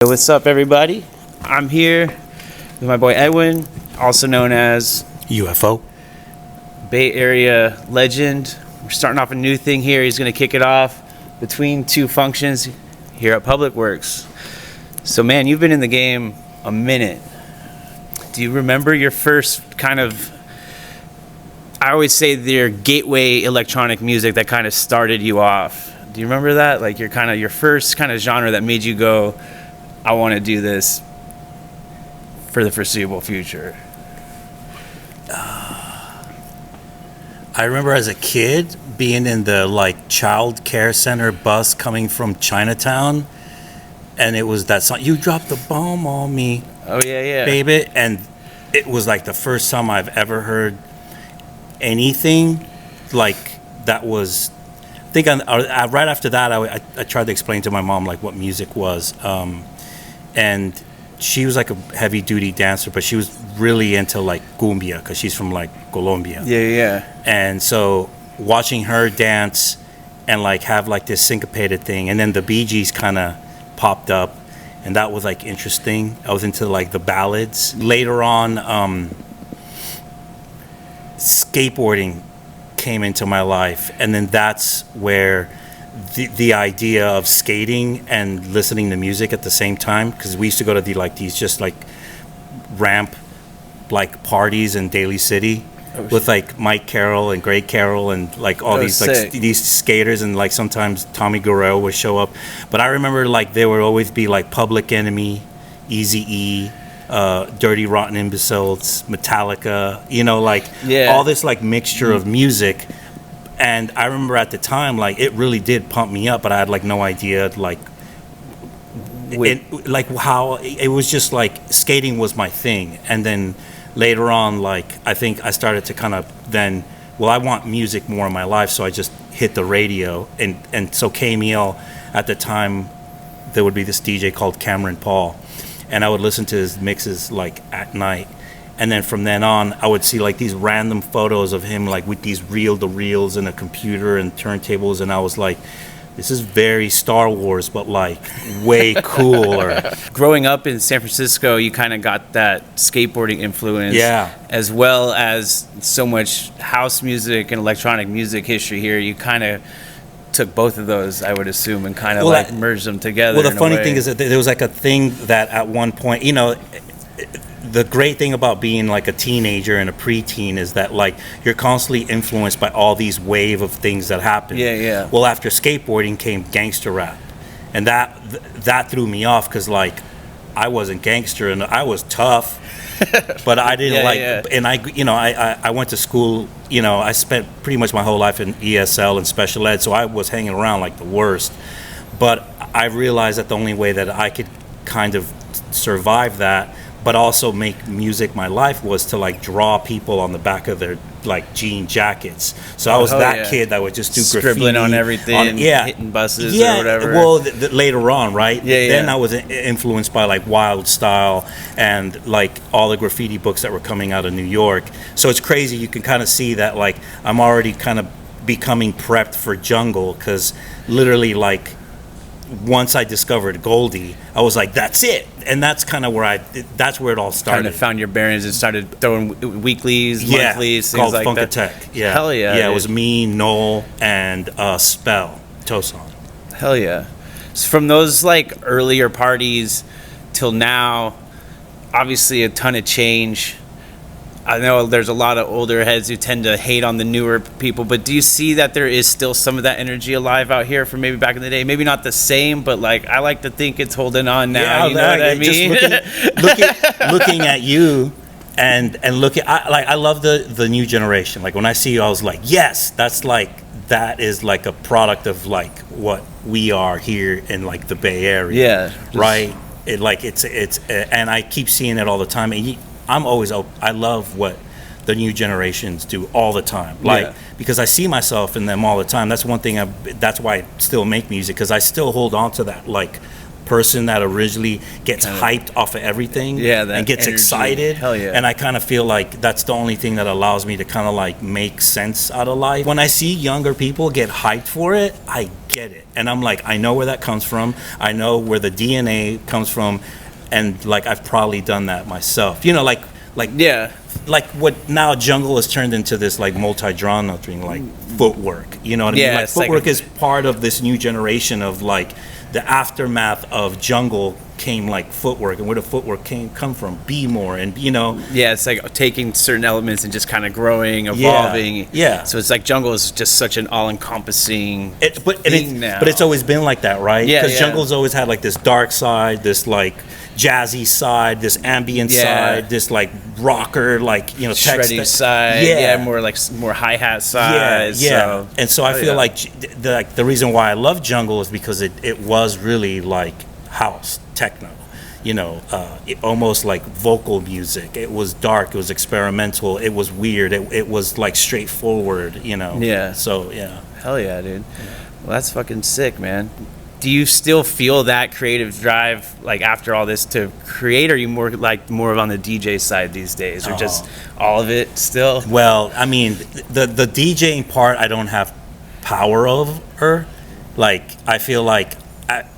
Hey, what's up, everybody? I'm here with my boy Edwin, also known as UFO. Bay Area legend. We're starting off a new thing here. He's going to kick it off between two functions here at Public Works. So, man, you've been in the game a minute. Do you remember your first kind of, I always say your gateway electronic music that kind of started you off? Do you remember that? Like your first kind of genre that made you go, I want to do this for the foreseeable future. I remember as a kid being in the child care center bus coming from Chinatown, and it was that song, "You Dropped the Bomb on Me." Oh yeah, baby. And it was like the first time I've ever heard anything like that. Was I think right after that I tried to explain to my mom like what music was. And she was like a heavy duty dancer, but she was really into like cumbia because she's from like Colombia. Yeah. And so watching her dance and like have like this syncopated thing, and then the Bee Gees kind of popped up, and that was like interesting. I was into like the ballads. Later on, skateboarding came into my life, and then that's where the idea of skating and listening to music at the same time, because we used to go to these just like ramp like parties in Daly City with like Mike Carroll and Greg Carroll and like all these sick. like these skaters, and like sometimes Tommy Guerrero would show up. But I remember like there would always be like Public Enemy, Eazy-E, Dirty Rotten Imbeciles, Metallica, all this like mixture of music. And I remember at the time, like, it really did pump me up, but I had like no idea, how it was just like skating was my thing. And then later on, like, I think I started to kind of then, I want music more in my life, so I just hit the radio. And so KMEL at the time, there would be this DJ called Cameron Paul, and I would listen to his mixes like at night. And then from then on, I would see like these random photos of him like with these reel-to-reels and a computer and turntables, and I was like, this is very Star Wars, but like way cooler. Growing up in San Francisco, you kind of got that skateboarding influence, as well as so much house music and electronic music history here. You kind of took both of those, I would assume, and kind of merged them together. Well, the funny thing is that there was like a thing that at one point, the great thing about being like a teenager and a preteen is that like you're constantly influenced by all these wave of things that happen. Yeah. Well, after skateboarding came gangster rap, and that threw me off because like I wasn't gangster and I was tough, but I didn't And I went to school. I spent pretty much my whole life in ESL and special ed, so I was hanging around like the worst. But I realized that the only way that I could kind of survive that, but also make music my life, was to like draw people on the back of their like jean jackets. So I was kid that would just do scribbling graffiti on everything, hitting buses or whatever. Well, later on, right? Then Yeah. I was influenced by like Wild Style and like all the graffiti books that were coming out of New York. So it's crazy. You can kind of see that like I'm already kind of becoming prepped for jungle, because literally like once I discovered Goldie, I was like, that's it. And that's kind of that's where it all started. Kind of found your bearings and started throwing weeklies, monthlies, things called like that. Funkatech. Yeah. Hell yeah. Yeah, it was me, Noel, and Spell, Tosan. Hell yeah. So from those like earlier parties till now, obviously a ton of change. I know there's a lot of older heads who tend to hate on the newer people, but do you see that there is still some of that energy alive out here from maybe back in the day? Maybe not the same, but like I like to think it's holding on now. You know what I mean? Just looking at you and I love the new generation. Like when I see you, I was like, yes, that is like a product of like what we are here in like the Bay Area. Yeah. Right. It's and I keep seeing it all the time. And I love what the new generations do all the time, because I see myself in them all the time. That's one thing. That's why I still make music, because I still hold on to that like person that originally gets hyped off of everything and gets energy. excited. Hell yeah. And I kind of feel like that's the only thing that allows me to kind of like make sense out of life. When I see younger people get hyped for it, I get it. And I'm like, I know where that comes from. I know where the DNA comes from. And like, I've probably done that myself. You know, like what now jungle has turned into this like multi-genre thing, like footwork. You know what I mean? Like footwork is part of this new generation of like the aftermath of jungle came like footwork, and where the footwork come from, be more, and you know. Yeah, it's like taking certain elements and just kind of growing, evolving. Yeah. So it's like jungle is just such an all-encompassing thing now. But it's always been like that, right? Yeah. Because jungle's always had like this dark side, this like jazzy side, this ambient side, this like rocker, like, you know, shreddy side, more hi-hat side. So, and so I feel like the reason why I love jungle is because it was really like house techno, you know, almost like vocal music. It was dark, it was experimental, it was weird, it was like straightforward, you know. So hell yeah, dude. Well, that's fucking sick, man. Do you still feel that creative drive, like after all this, to create? Or are you more on the DJ side these days, or just all of it still? Well, I mean, the DJing part, I don't have power over. Like, I feel like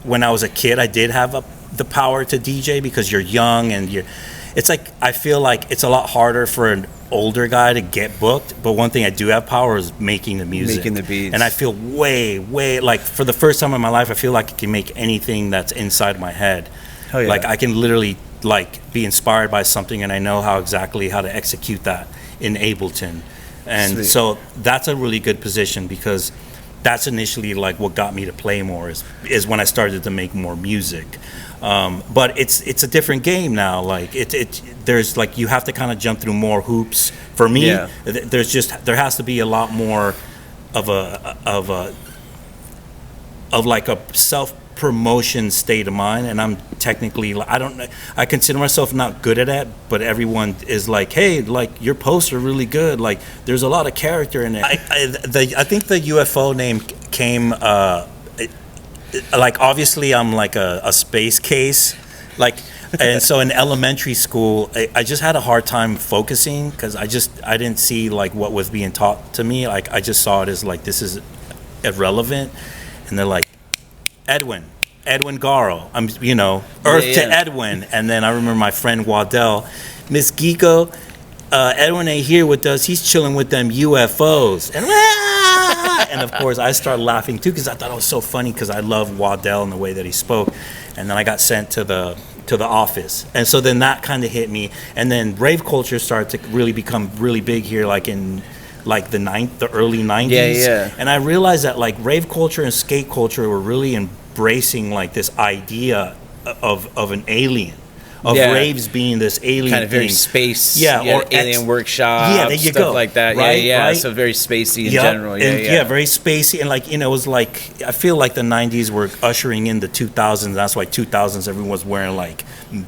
when I was a kid, I did have the power to DJ because you're young and it's like, I feel like it's a lot harder for an older guy to get booked, but one thing I do have power is making the music, making the beats, and I feel way like for the first time in my life I feel like I can make anything that's inside my head. Hell yeah. Like I can literally like be inspired by something and I know how to execute that in Ableton, and Sweet. So that's a really good position because that's initially like what got me to play more is when I started to make more music. But it's a different game now. Like there's like, you have to kind of jump through more hoops. For me, there has to be a lot more of a self-promotion state of mind, and I'm technically, I consider myself not good at that, but everyone is like, hey, like your posts are really good, like there's a lot of character in it. I think the UFO name came like, obviously I'm like a space case, like, and so in elementary school I just had a hard time focusing because I didn't see like what was being taught to me. Like I just saw it as like, this is irrelevant, and they're like, Edwin Garo, I'm, you know, Earth to Edwin. And then I remember my friend Waddell, Miss Geeko, Edwin ain't here with us, he's chilling with them UFOs, and of course I started laughing too because I thought it was so funny because I love Waddell and the way that he spoke. And then I got sent to the office, and so then that kind of hit me, and then rave culture started to really become really big here, like in like the early 90s. And I realized that like rave culture and skate culture were really embracing like this idea of an alien, of raves being this alien kind of very thing. space, or alien workshop, there you stuff go, like that. right? So very spacey in general. Very spacey, and like, you know, it was like, I feel like the 90s were ushering in the 2000s. That's why 2000s everyone was wearing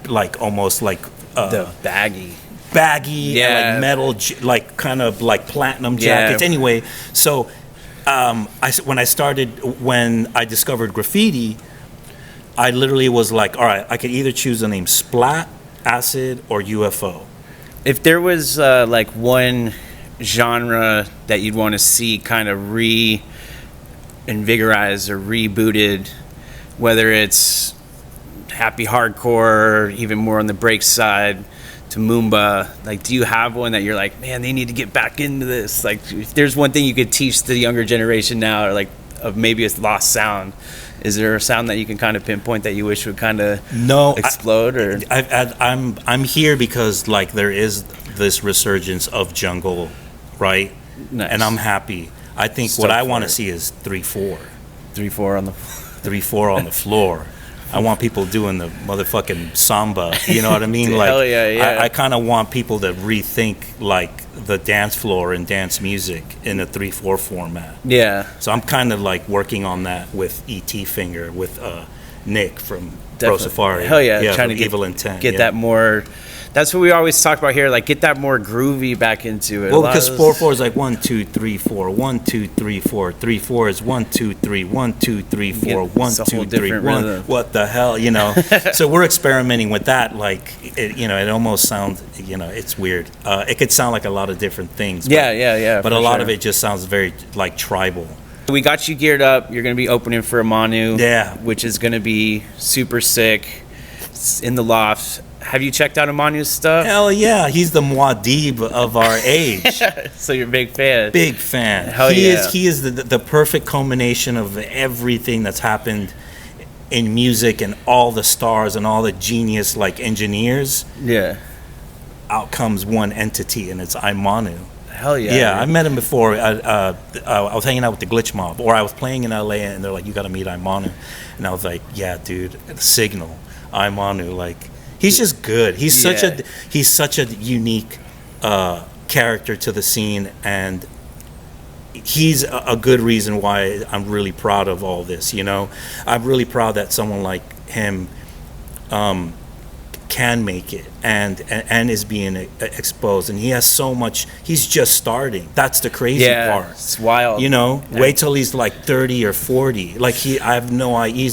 like almost like the baggy and like metal, like kind of like platinum jackets. Anyway, so when I discovered graffiti, I literally was like, all right, I could either choose the name Splat, Acid, or UFO. If there was like one genre that you'd want to see kind of reinvigorized or rebooted, whether it's happy hardcore or even more on the break side to Moomba, like, do you have one that you're like, man, they need to get back into this? Like, if there's one thing you could teach the younger generation now, or like of maybe a lost sound, is there a sound that you can kind of pinpoint that you wish would kind of explode? Or I'm here because like there is this resurgence of jungle, right? Nice. And I'm happy. I think what I want to see is 3/4 on the 3/4 on the floor. I want people doing the motherfucking samba. You know what I mean? Like, hell yeah. I kind of want people to rethink like the dance floor and dance music in a 3/4 format. Yeah. So I'm kind of like working on that with E.T. Finger, with Nick from Pro Safari. Hell yeah. Yeah, trying to Evil Intent. Get that more That's what we always talk about here. Like, get that more groovy back into it. Well, because 4/4 is like 1 2 3 4, 1 2 3 4, 3/4 is 1 2 3, 1 2 3 4, 1 2 3 1. What the hell, you know? So we're experimenting with that. Like, it almost sounds, it's weird. It could sound like a lot of different things. But, Yeah. But a lot of it just sounds very like tribal. We got you geared up. You're going to be opening for IMANU, which is going to be super sick. It's in the Loft. Have you checked out IMANU's stuff? Hell yeah, he's the Muad'Dib of our age. So you're a big fan. Big fan. Hell yeah. He is the perfect culmination of everything that's happened in music and all the stars and all the genius like engineers. Yeah. Out comes one entity, and it's IMANU. Hell yeah. Yeah, I've met him before. I was hanging out with the Glitch Mob, or I was playing in LA, and they're like, "You got to meet IMANU," and I was like, "Yeah, dude, Signal, IMANU, like." He's just good. He's such a unique character to the scene, and he's a good reason why I'm really proud of all this. I'm really proud that someone like him can make it and is being exposed, and he has so much. He's just starting. That's the crazy part. It's wild. Wait till he's like 30 or 40. Like I have no idea.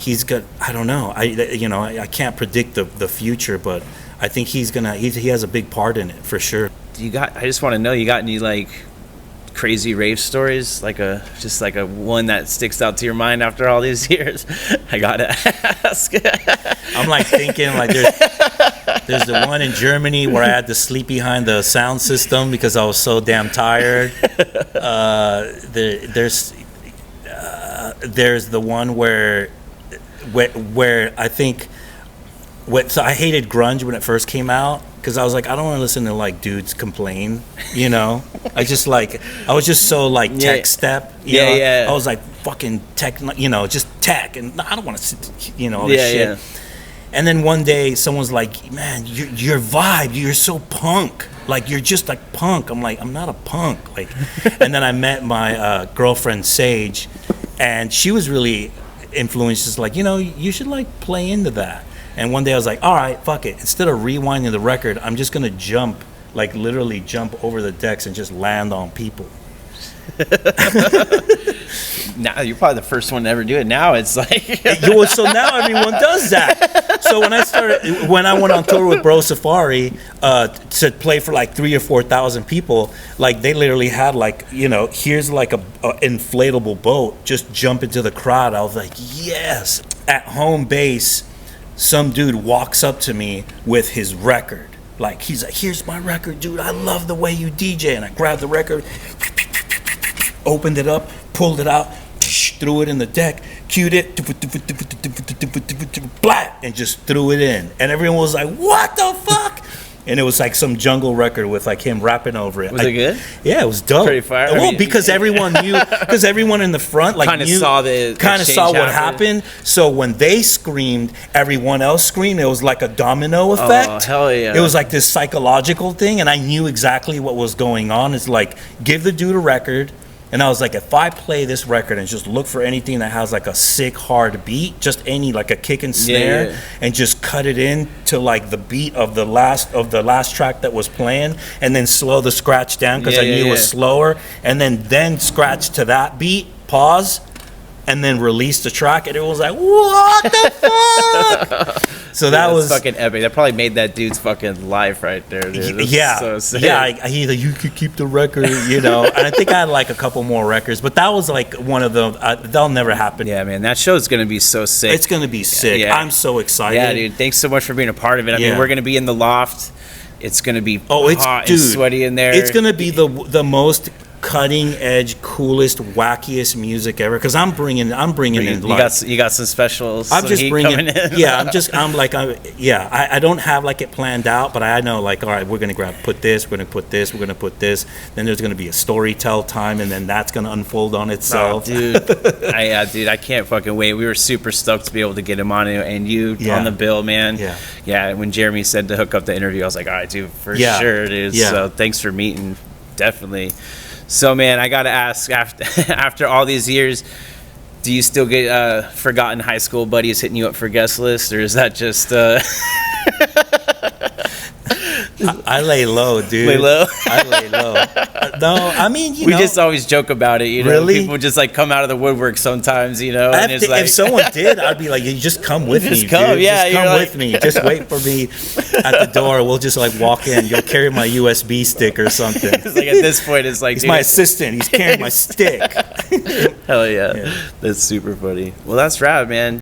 He's got, I don't know. I can't predict the future, but I think he has a big part in it for sure. I just want to know, you got any like crazy rave stories? Like a one that sticks out to your mind after all these years? I gotta ask. I'm like thinking like there's the one in Germany where I had to sleep behind the sound system because I was so damn tired. There's the one where I think so I hated grunge when it first came out because I was like, I don't want to listen to like dudes complain, I was just so like tech step, I was like fucking tech, just tech, and I don't want to sit, all this shit. And then one day someone's like, man, your vibe, you're so punk, like you're just like punk. I'm like, I'm not a punk, like. And then I met my girlfriend Sage, and she was really influenced, just like, you should like play into that. And one day I was like, all right, fuck it, instead of rewinding the record, I'm just gonna jump, like literally jump over the decks and just land on people. Now you're probably the first one to ever do it. Now it's like so now everyone does that. So when I went on tour with Bro Safari to play for like 3,000 or 4,000 people, like they literally had like, here's like a inflatable boat, just jump into the crowd. I was like, yes. At home base, some dude walks up to me with his record. Like he's like, here's my record, dude. I love the way you DJ. And I grabbed the record, opened it up, pulled it out, threw it in the deck, cued it, blat, and just threw it in. And everyone was like, what the fuck? And it was like some jungle record with like him rapping over it. Was it good? Yeah, it was dope. Pretty fire. Well, because everyone knew, because everyone in the front like saw what happened. So when they screamed, everyone else screamed. It was like a domino effect. Oh, hell yeah. It was like this psychological thing, and I knew exactly what was going on. It's like, give the dude a record. And I was like, if I play this record and just look for anything that has like a sick hard beat, just any like a kick and snare, and just cut it in to like the beat of the last track that was playing, and then slow the scratch down because I knew it was slower, and then scratch to that beat, pause, and then release the track, and it was like, what the fuck? So that was fucking epic. That probably made that dude's fucking life right there, dude. So sick. He like, you could keep the record, And I think I had like a couple more records, but that was like one of them. That'll never happen. Yeah, man, that show's gonna be so sick. It's gonna be sick. Yeah. I'm so excited. Yeah, dude. Thanks so much for being a part of it. I mean, we're gonna be in the Loft. It's gonna be hot and sweaty in there. It's gonna be the most cutting edge, coolest, wackiest music ever. Because I'm bringing in. You got some specials. I'm just bringing. Coming in. Yeah, I don't have like it planned out, but I know like, all right, we're gonna put this. We're gonna put this. We're gonna put this. Then there's gonna be a storytell time, and then that's gonna unfold on itself. Oh, dude, dude, I can't fucking wait. We were super stoked to be able to get him on and you on the bill, man. Yeah. When Jeremy said to hook up the interview, I was like, all right, dude, for sure, dude. Yeah. So thanks for meeting, definitely. So, man, I got to ask, after all these years, do you still get forgotten high school buddies hitting you up for guest lists, or is that just... I lay low, dude. Lay low? I lay low. No, I mean, we just always joke about it, you know. Really? People just like come out of the woodwork sometimes, you know. And it's like, if someone did, I'd be like, you just come with me, Just come, dude. yeah, Just come you're with me. Just wait for me at the door. We'll just like walk in. You'll carry my USB stick or something. it's like at this point, it's like, He's dude, my assistant. He's carrying my stick. hell yeah. That's super funny. Well, that's rad, man.